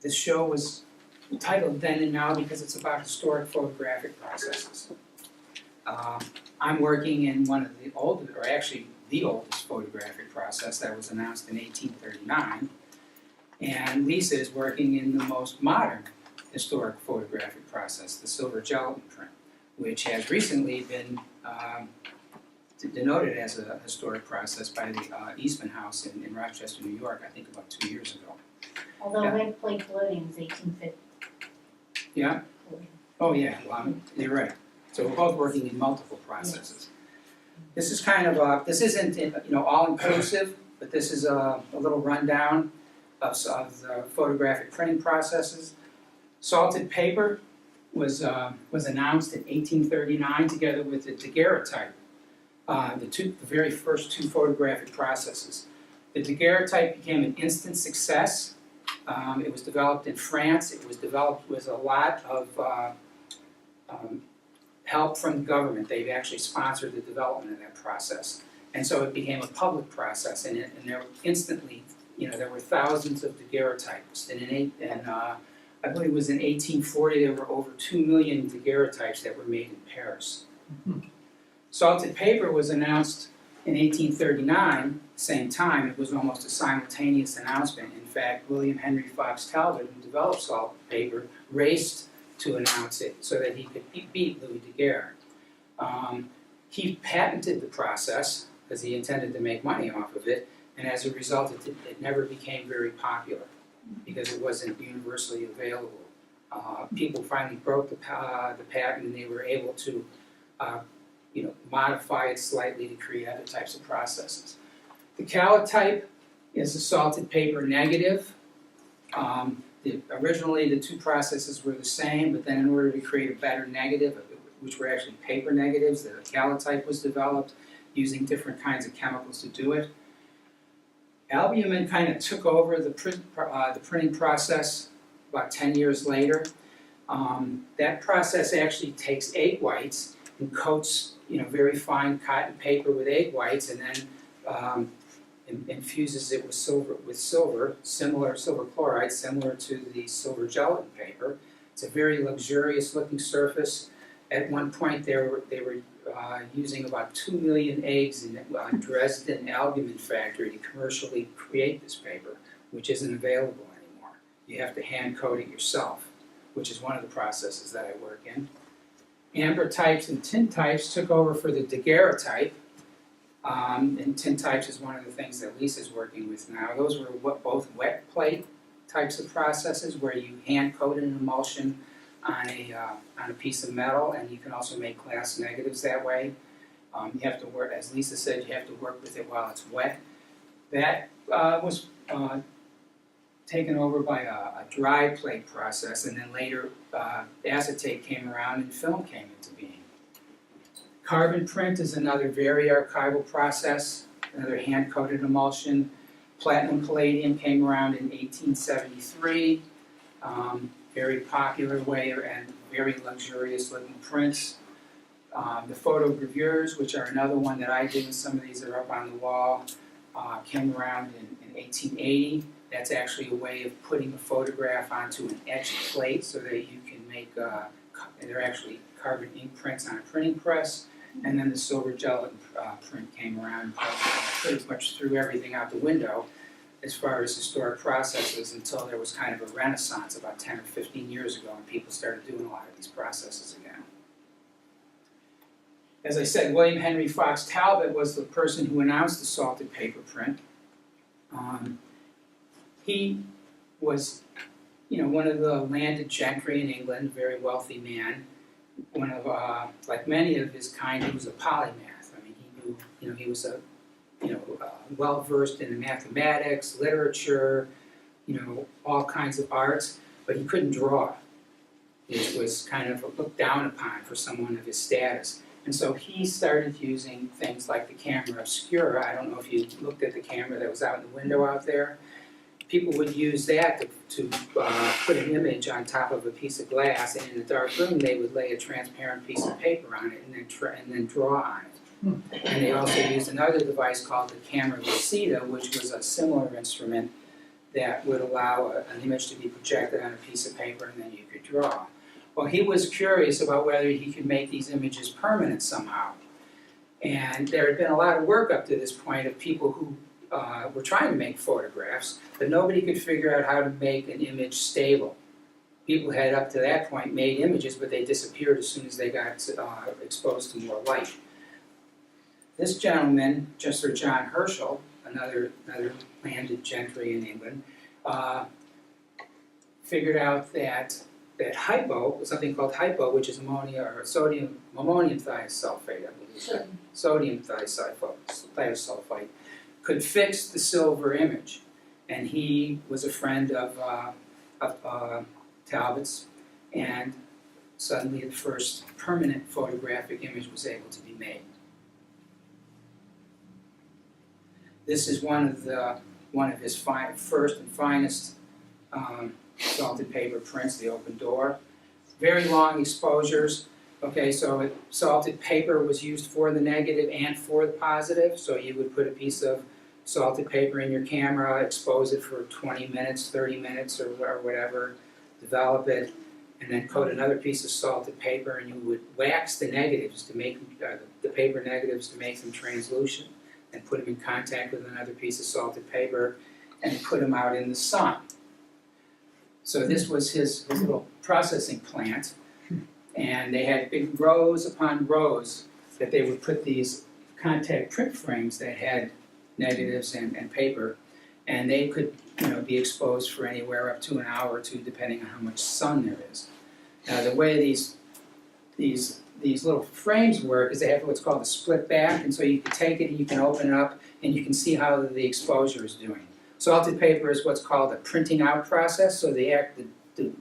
This show was titled Then and Now because it's about historic photographic processes. I'm working in one of the oldest, or actually the oldest photographic process that was announced in 1839. And Lisa is working in the most modern historic photographic process, the silver gelatin print, which has recently been denoted as a historic process by the Eastman House in Rochester, New York, I think about 2 years ago. Although red plate palladium is 1850. Yeah? Oh yeah, well, you're right. So we're both working in multiple processes. This is kind of this isn't all inclusive, but this is a little rundown of the photographic printing processes. Salted paper was announced in 1839 together with the daguerreotype, the very first two photographic processes. The daguerreotype became an instant success. It was developed in France. It was developed with a lot of help from the government. They've actually sponsored the development of that process. And so it became a public process, and there instantly, there were thousands of daguerreotypes. And I believe it was in 1840 there were over 2 million daguerreotypes that were made in Paris. Mm-hmm. Salted paper was announced in 1839, same time. It was almost a simultaneous announcement. In fact, William Henry Fox Talbot, who developed salted paper, raced to announce it so that he could beat Louis Daguerre. He patented the process because he intended to make money off of it, and as a result it never became very popular because it wasn't universally available. People finally broke the patent, and they were able to modify it slightly to create other types of processes. The calotype is a salted paper negative. Originally the two processes were the same, but then in order to create a better negative, which were actually paper negatives, the calotype was developed using different kinds of chemicals to do it. Albumin kind of took over the printing process about 10 years later. That process actually takes egg whites and coats very fine cotton paper with egg whites, and then infuses it with silver chloride, similar to the silver gelatin paper. It's a very luxurious looking surface. At one point they were using about 2 million eggs in Dresden albumin factory to commercially create this paper, which isn't available anymore. You have to hand coat it yourself, which is one of the processes that I work in. Amber types and tin types took over for the daguerreotype. And tin types is one of the things that Lisa's working with now. Those were both wet plate types of processes where you hand coat an emulsion on a piece of metal, and you can also make glass negatives that way. You have to work, as Lisa said, you have to work with it while it's wet. That was taken over by a dry plate process, and then later acetate came around and film came into being. Carbon print is another very archival process, another hand-coated emulsion. Platinum palladium came around in 1873. Very popular way and very luxurious looking prints. The photogravures, which are another one that I did, and some of these are up on the wall, came around in 1880. That's actually a way of putting a photograph onto an etched plate so that you can make, they're actually carbon ink prints on a printing press. And then the silver gelatin print came around and pretty much threw everything out the window as far as historic processes until there was kind of a renaissance about 10 or 15 years ago, and people started doing a lot of these processes again. As I said, William Henry Fox Talbot was the person who announced the salted paper print. He was, one of the landed gentry in England, a very wealthy man. One of, like many of his kind, he was a polymath. I mean, he knew, he was well versed in mathematics, literature, all kinds of arts, but he couldn't draw, which was kind of looked down upon for someone of his status. And so he started using things like the camera obscura. I don't know if you looked at the camera that was out in the window out there. People would use that to put an image on top of a piece of glass, and in a dark room they would lay a transparent piece of paper on it and then draw on it. And they also used another device called the camera lucida, which was a similar instrument that would allow an image to be projected on a piece of paper and then you could draw. Well, he was curious about whether he could make these images permanent somehow. And there had been a lot of work up to this point of people who were trying to make photographs, but nobody could figure out how to make an image stable. People had up to that point made images, but they disappeared as soon as they got exposed to more light. This gentleman, Sir John Herschel, another landed gentry in England, figured out that hypo, something called hypo, which is ammonia or ammonium thiosulfate, I believe, sodium thiosulfite, could fix the silver image. And he was a friend of Talbot's, and suddenly the first permanent photographic image was able to be made. This is one of his first and finest salted paper prints, the open door. Very long exposures. Okay, so salted paper was used for the negative and for the positive, so you would put a piece of salted paper in your camera, expose it for 20 minutes, 30 minutes, or whatever, develop it, and then coat another piece of salted paper, and you would wax the negatives to make the paper negatives to make them translucent, and put them in contact with another piece of salted paper, and put them out in the sun. So this was his little processing plant, and they had big rows upon rows that they would put these contact print frames that had negatives and paper, and they could be exposed for anywhere up to an hour or two, depending on how much sun there is. Now the way these little frames work is they have what's called a split back, and so you can take it and you can open it up and you can see how the exposure is doing. Salted paper is what's called a printing out process, so the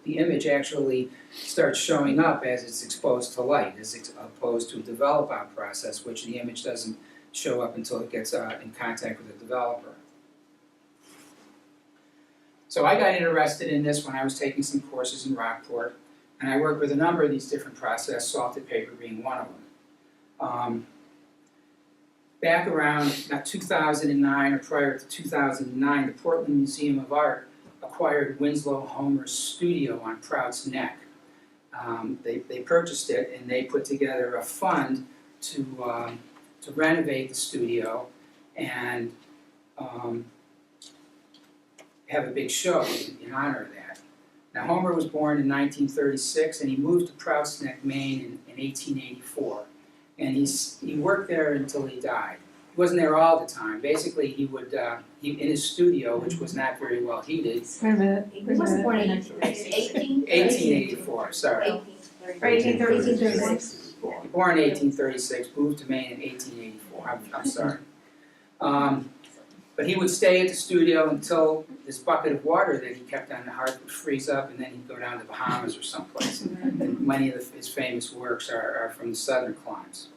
image actually starts showing up as it's exposed to light, as opposed to a develop out process, which the image doesn't show up until it gets in contact with the developer. So I got interested in this when I was taking some courses in Rockport, and I worked with a number of these different processes, salted paper being one of them. Back around 2009 or prior to 2009, the Portland Museum of Art acquired Winslow Homer's studio on Prout's Neck. They purchased it and they put together a fund to renovate the studio and have a big show in honor of that. Now Homer was born in 1936 and he moved to Prout's Neck, Maine in 1884. And he worked there until he died. He wasn't there all the time. Basically, he would, in his studio, which was not very well heated. Wait a minute. He wasn't born in 1884, sorry. 1836. Born in 1836, moved to Maine in 1884. I'm sorry. But he would stay at the studio until this bucket of water that he kept on the hearth would freeze up, and then he'd go down to the Bahamas or someplace. And many of his famous works are from the southern climes.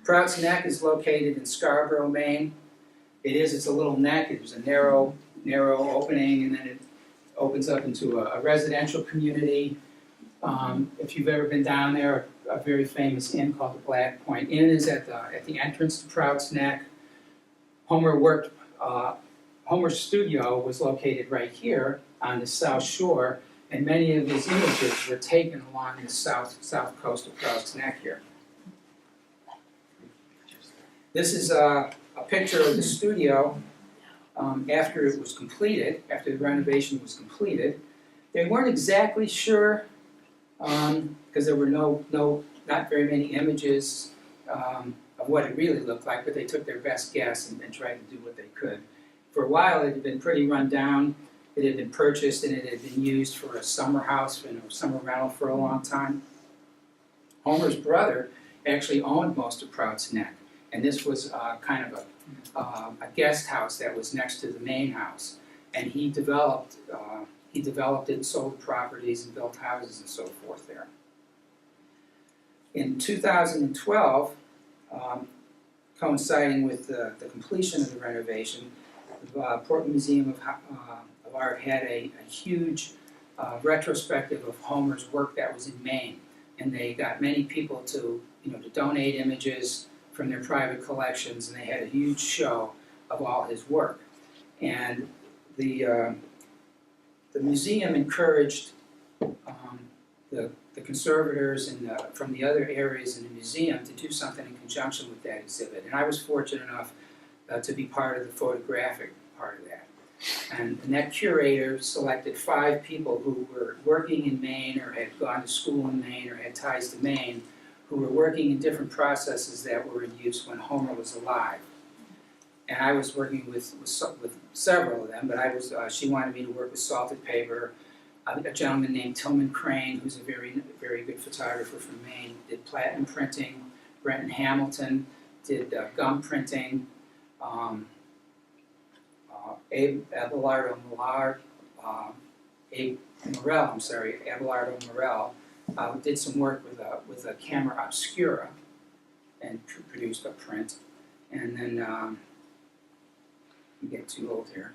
Prout's Neck is located in Scarborough, Maine. It's a little neck. There's a narrow opening, and then it opens up into a residential community. If you've ever been down there, a very famous inn called the Black Point Inn is at the entrance to Prout's Neck. Homer's studio was located right here on the south shore, and many of his images were taken along the south coast of Prout's Neck here. This is a picture of the studio after it was completed, after the renovation was completed. They weren't exactly sure because there were not very many images of what it really looked like, but they took their best guess and tried to do what they could. For a while, it had been pretty run down. It had been purchased and it had been used for a summer house, summer rental for a long time. Homer's brother actually owned most of Prout's Neck, and this was kind of a guest house that was next to the main house. And he developed it and sold properties and built houses and so forth there. In 2012, coinciding with the completion of the renovation, the Portland Museum of Art had a huge retrospective of Homer's work that was in Maine, and they got many people to donate images from their private collections, and they had a huge show of all his work. And the museum encouraged the conservators and from the other areas in the museum to do something in conjunction with that exhibit. And I was fortunate enough to be part of the photographic part of that. And that curator selected 5 people who were working in Maine or had gone to school in Maine or had ties to Maine, who were working in different processes that were in use when Homer was alive. And I was working with several of them, but she wanted me to work with salted paper. A gentleman named Tillman Crane, who's a very, very good photographer from Maine, did platinum printing. Brenton Hamilton did gum printing. Abelardo Morel did some work with a camera obscura and produced a print. And then, I'm getting too old here,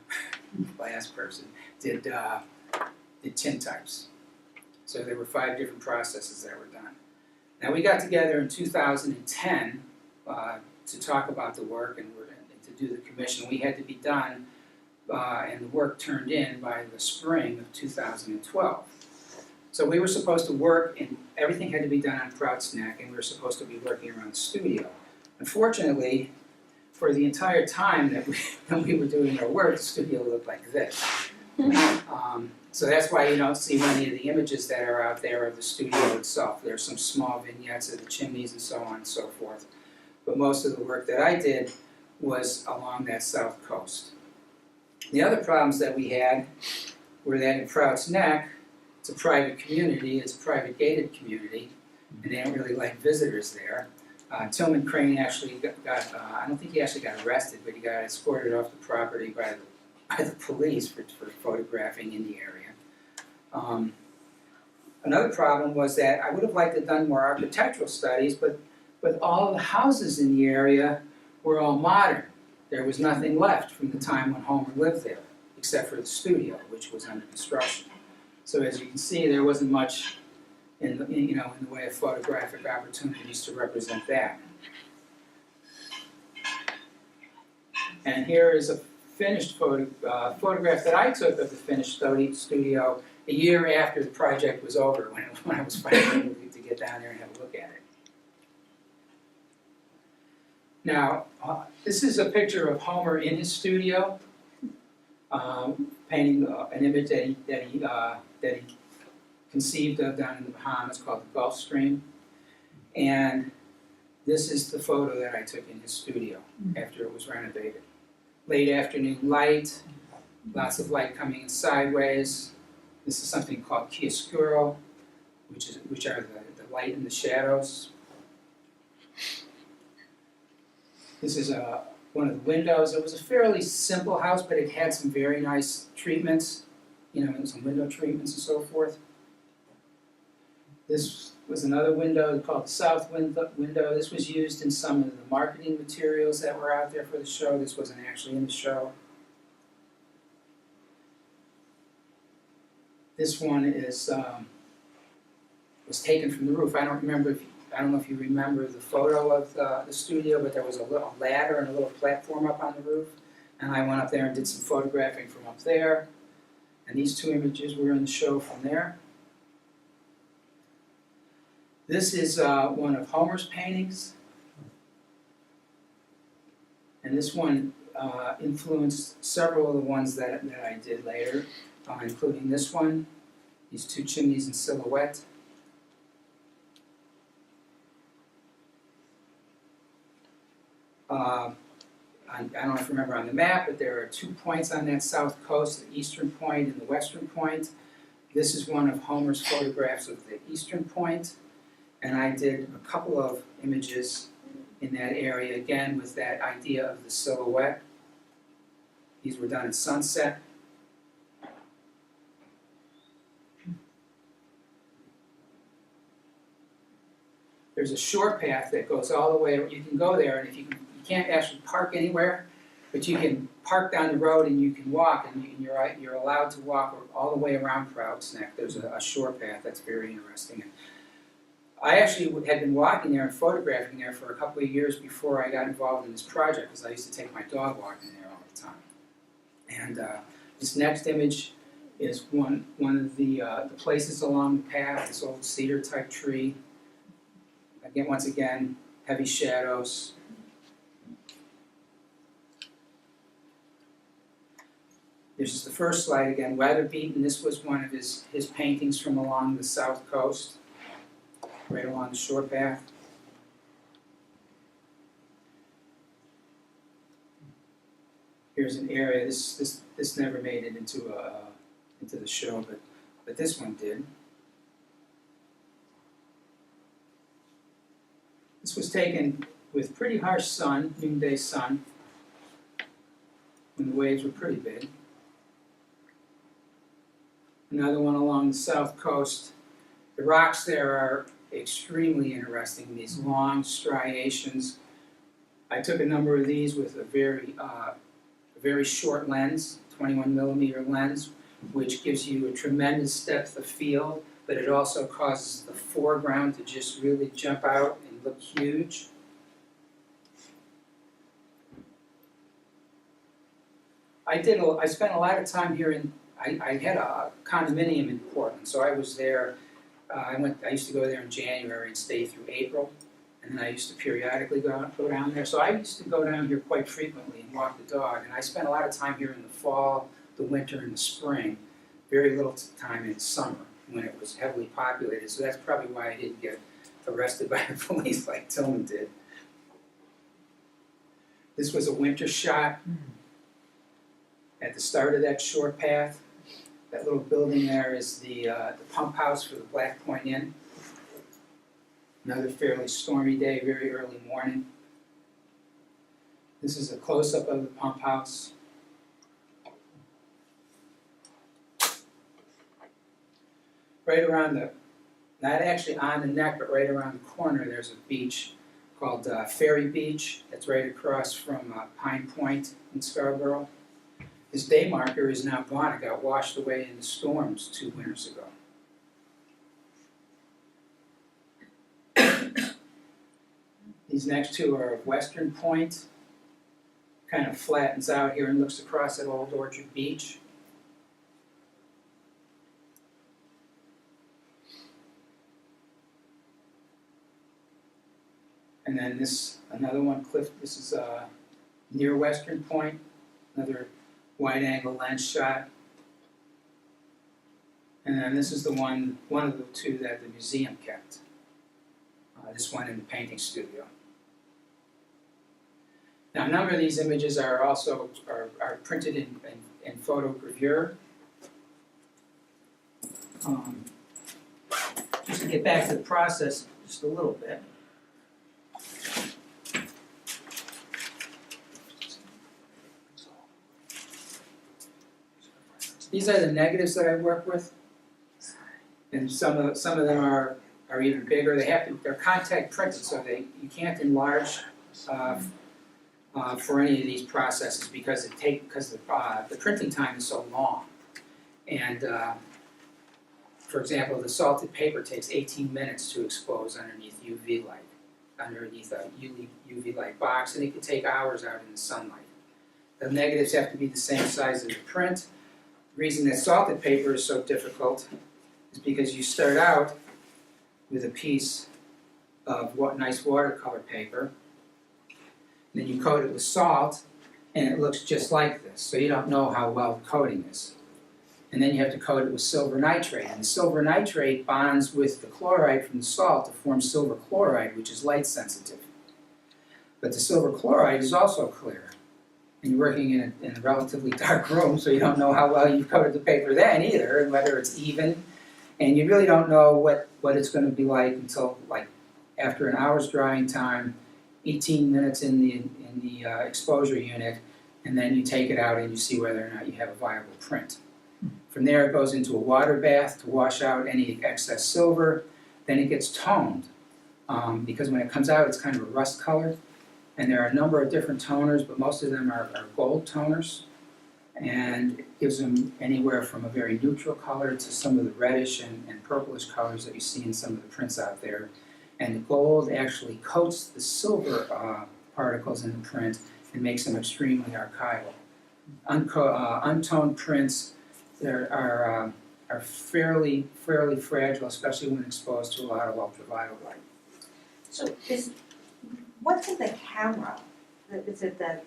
last person, did tintypes. So there were 5 different processes that were done. Now we got together in 2010 to talk about the work and to do the commission. We had to be done and the work turned in by the spring of 2012. So we were supposed to work, and everything had to be done on Prout's Neck, and we were supposed to be working around the studio. Unfortunately, for the entire time that we were doing our work, the studio looked like this. So that's why you don't see many of the images that are out there of the studio itself. There's some small vignettes of the chimneys and so on and so forth. But most of the work that I did was along that south coast. The other problems that we had were that in Prout's Neck, it's a private community, it's a private gated community, and they don't really like visitors there. Tillman Crane actually got I don't think he actually got arrested, but he got escorted off the property by the police for photographing in the area. Another problem was that I would have liked to have done more architectural studies, but all of the houses in the area were all modern. There was nothing left from the time when Homer lived there, except for the studio, which was under construction. So as you can see, there wasn't much in the way of photographic opportunities to represent that. And here is a finished photograph that I took of the finished studio a year after the project was over, when I was finally able to get down there and have a look at it. Now, this is a picture of Homer in his studio, painting an image that he conceived of down in the Bahamas called the Gulf Stream. And this is the photo that I took in his studio after it was renovated. Late afternoon light, lots of light coming in sideways. This is something called chiaroscuro, which are the light and the shadows. This is one of the windows. It was a fairly simple house, but it had some very nice treatments, some window treatments and so forth. This was another window called the south window. This was used in some of the marketing materials that were out there for the show. This wasn't actually in the show. This one was taken from the roof. I don't know if you remember the photo of the studio, but there was a little ladder and a little platform up on the roof. And I went up there and did some photographing from up there. And these 2 images were in the show from there. This is one of Homer's paintings. And this one influenced several of the ones that I did later, including this one, these 2 chimneys in silhouette. I don't know if you remember on the map, but there are 2 points on that south coast, the eastern point and the western point. This is one of Homer's photographs of the eastern point, and I did a couple of images in that area, again with that idea of the silhouette. These were done at sunset. There's a shore path that goes all the way. You can go there, and if you can't actually park anywhere, but you can park down the road and you can walk, and you're allowed to walk all the way around Prout's Neck. There's a shore path that's very interesting. And I actually had been walking there and photographing there for a couple of years before I got involved in this project, because I used to take my dog walking there all the time. And This next image is one of the places along the path, this old cedar type tree. Again, once again, heavy shadows. This is the first slide again, weather beaten. This was one of his paintings from along the south coast, right along the shore path. Here's an area. This never made it into the show, but this one did. This was taken with pretty harsh sun, noonday sun, when the waves were pretty big. Another one along the south coast. The rocks there are extremely interesting, these long striations. I took a number of these with a very short lens, 21 millimeter lens, which gives you a tremendous depth of field, but it also causes the foreground to just really jump out and look huge. I spent a lot of time here I had a condominium in Portland, so I was there. I used to go there in January and stay through April, and then I used to periodically go down there. So I used to go down here quite frequently and walk the dog, and I spent a lot of time here in the fall, the winter, and the spring. Very little time in summer when it was heavily populated, so that's probably why I didn't get arrested by the police like Tillman did. This was a winter shot at the start of that shore path. That little building there is the pump house for the Black Point Inn. Another fairly stormy day, very early morning. This is a close-up of the pump house. Right around not actually on the neck, but right around the corner, there's a beach called Ferry Beach. It's right across from Pine Point in Scarborough. This day marker is now gone. It got washed away in the storms 2 winters ago. These next two are of Western Point. Kind of flattens out here and looks across at Old Orchard Beach. And then another one, Cliff, this is near Western Point, another wide-angle lens shot. And then this is one of the two that the museum kept. This one in the painting studio. Now, a number of these images are also printed in photogravure. Just to get back to the process just a little bit. These are the negatives that I work with, and some of them are even bigger. They're contact printed, so you can't enlarge for any of these processes because the printing time is so long. And for example, the salted paper takes 18 minutes to expose underneath UV light, underneath a UV light box, and it can take hours out in the sunlight. The negatives have to be the same size as the print. The reason that salted paper is so difficult is because you start out with a piece of nice watercolor paper, and then you coat it with salt, and it looks just like this, so you don't know how well the coating is. And then you have to coat it with silver nitrate, and the silver nitrate bonds with the chloride from the salt to form silver chloride, which is light sensitive. But the silver chloride is also clear. And you're working in a relatively dark room, so you don't know how well you've coated the paper then either, and whether it's even. And you really don't know what it's going to be like until after an hour's drying time, 18 minutes in the exposure unit, and then you take it out and you see whether or not you have a viable print. From there it goes into a water bath to wash out any excess silver. Then it gets toned, because when it comes out it's kind of a rust color. And there are a number of different toners, but most of them are gold toners. And it gives them anywhere from a very neutral color to some of the reddish and purplish colors that you see in some of the prints out there. And the gold actually coats the silver particles in the print and makes them extremely archival. untoned prints that are fairly fragile, especially when exposed to a lot of ultraviolet light. So what's in the camera? Is it the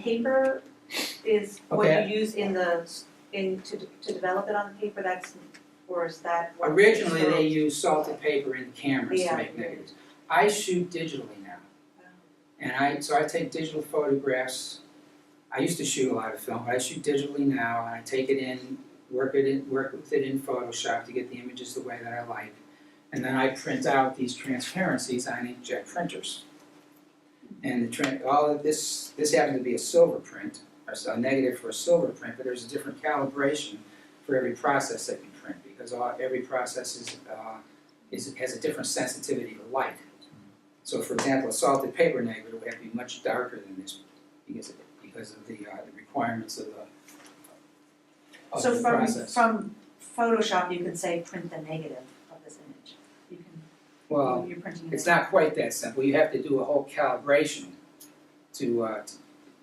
paper is what Okay. you use to develop it on the paper, or is that what? Originally, they used salted paper in the cameras to Yeah. make negatives. I shoot digitally now. And so I take digital photographs. I used to shoot a lot of film, but I shoot digitally now, and I take it in, work with it in Photoshop to get the images the way that I like. And then I print out these transparencies on inkjet printers. And all of this happens to be a silver print, or a negative for a silver print, but there's a different calibration for every process that you print, because every process has a different sensitivity to light. So, for example, a salted paper negative would have to be much darker than this because of the requirements of the So process. from Photoshop, you can say print the negative of this image. You can. Well, You're printing it. it's not quite that simple. You have to do a whole calibration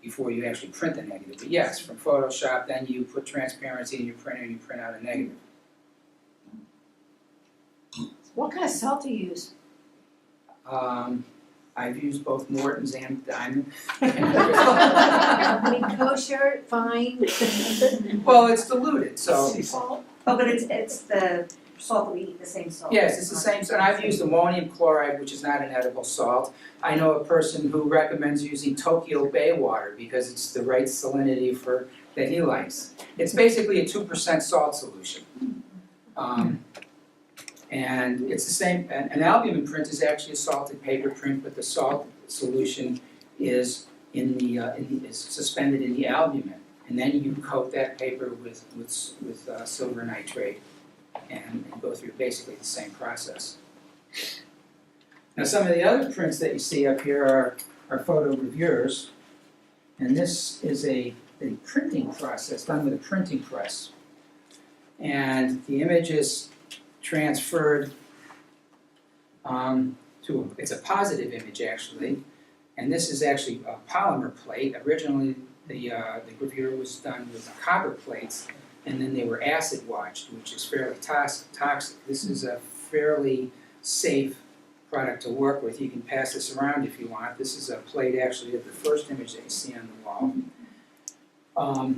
before you actually print the negative. But yes, from Photoshop, then you put transparency in your printer and you print out a negative. What kind of salt do you use? I've used both Morton's and Diamond. I mean, kosher, fine. Well, it's diluted, so. Salt. Oh, but it's the salt that we eat, the same salt. Yes, it's the same, and I've used ammonium chloride, which is not an edible salt. I know a person who recommends using Tokyo Bay water because it's the right salinity that he likes. It's basically a 2% salt solution. And it's the same, an albumin print is actually a salted paper print, but the salt solution is is suspended in the albumin. And then you coat that paper with silver nitrate and go through basically the same process. Now, some of the other prints that you see up here are photo reviewers, and this is a printing process done with a printing press. And the image is transferred it's a positive image actually, and this is actually a polymer plate. Originally the gravure was done with copper plates, and then they were acid washed, which is fairly toxic. This is a fairly safe product to work with. You can pass this around if you want. This is a plate actually of the first image that you see on the wall.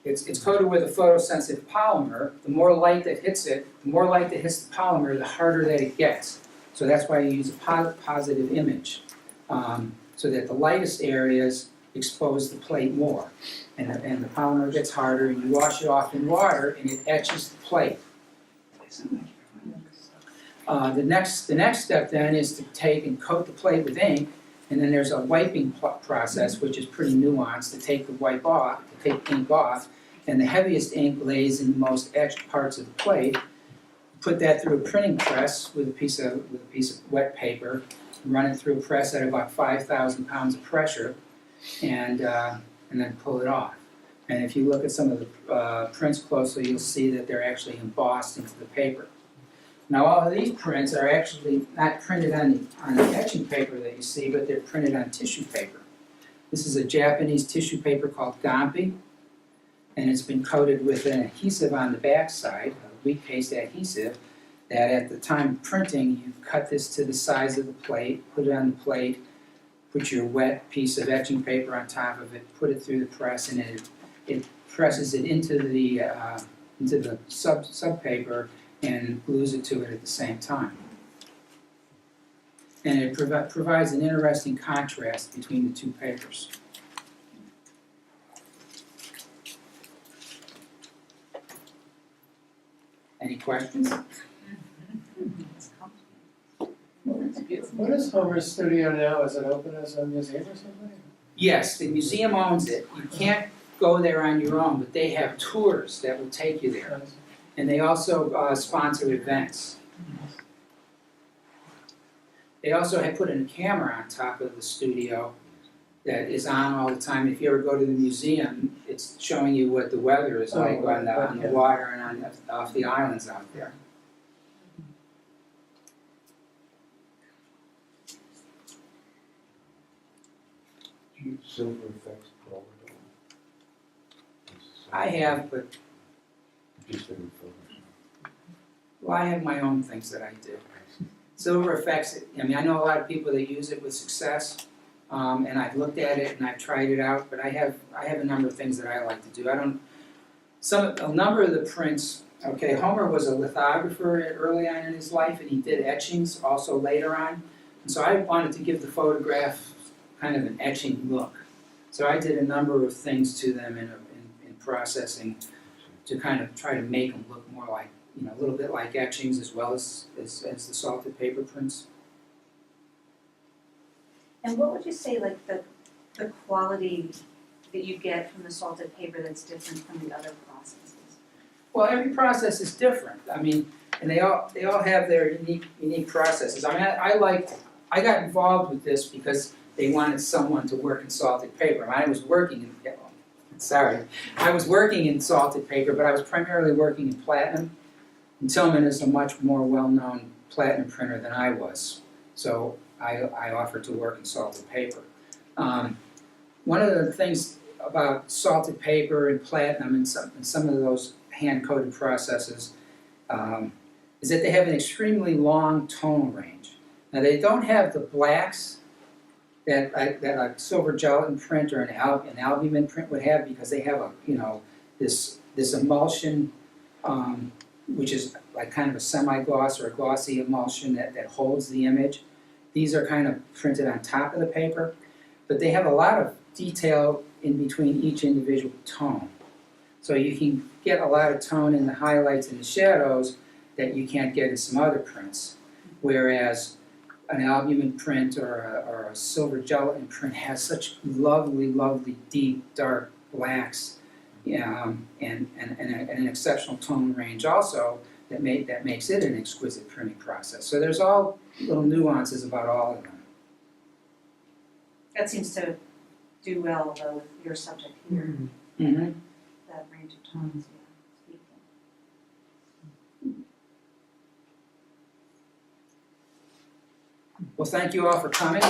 It's coated with a photosensitive polymer. The more light that hits it, the more light that hits the polymer, the harder that it gets. So that's why you use a positive image, so that the lightest areas expose the plate more. And the polymer gets harder, and you wash it off in water, and it etches the plate. The next step then is to take and coat the plate with ink, and then there's a wiping process, which is pretty nuanced, to take ink off, and the heaviest ink lays in the most etched parts of the plate. Put that through a printing press with a piece of wet paper, run it through a press at about 5,000 pounds of pressure, and then pull it off. And if you look at some of the prints closely, you'll see that they're actually embossed into the paper. Now, all of these prints are actually not printed on the etching paper that you see, but they're printed on tissue paper. This is a Japanese tissue paper called Gampi, and it's been coated with an adhesive on the back side, a wheat paste adhesive, that at the time of printing, you cut this to the size of the plate, put it on the plate, put your wet piece of etching paper on top of it, put it through the press, and it presses it into the sub paper and glues it to it at the same time. And it provides an interesting contrast between the two papers. Any questions? What is Homer's studio now? Is it open as a museum or something? Yes, the museum owns it. You can't go there on your own, but they have tours that will take you there. And they also sponsor events. They also have put in a camera on top of the studio that is on all the time. If you ever go to the museum, it's showing you what the weather is like on the water and off the islands out there. Do you use silver effects for all I have, but, well, I have my own things that I do. Silver Effects, I mean, I know a lot of people that use it with success, and I've looked at it and I've tried it out, but I have a number of things that I like to do. A number of the prints, okay, Homer was a lithographer early on in his life, and he did etchings also later on. And so I wanted to give the photograph kind of an etching look. So I did a number of things to them in processing to kind of try to make them look more like, you know, a little bit like etchings as well as the salted paper prints. And what would you say, like, the quality that you get from the salted paper that's different from the other processes? Well, every process is different. I mean, and they all have their unique processes. I mean, I got involved with this because they wanted someone to work in salted paper. I was working in salted paper, but I was primarily working in platinum. And Tillman is a much more well-known platinum printer than I was, so I offered to work in salted paper. One of the things about salted paper and platinum and some of those hand-coded processes is that they have an extremely long tone range. Now they don't have the blacks that a silver gelatin print or an albumin print would have, because they have this emulsion, which is like kind of a semi-gloss or a glossy emulsion that holds the image. These are kind of printed on top of the paper, but they have a lot of detail in between each individual tone. So you can get a lot of tone in the highlights and the shadows that you can't get in some other prints, whereas an albumin print or a silver gelatin print has such lovely, lovely, deep, dark blacks, and an exceptional tone range also that makes it an exquisite printing process. So there's all little nuances about all of them. That seems to do well, though, with your subject here, Mm-hmm. that range of tones, yeah. Speaking. Well, thank you all for coming.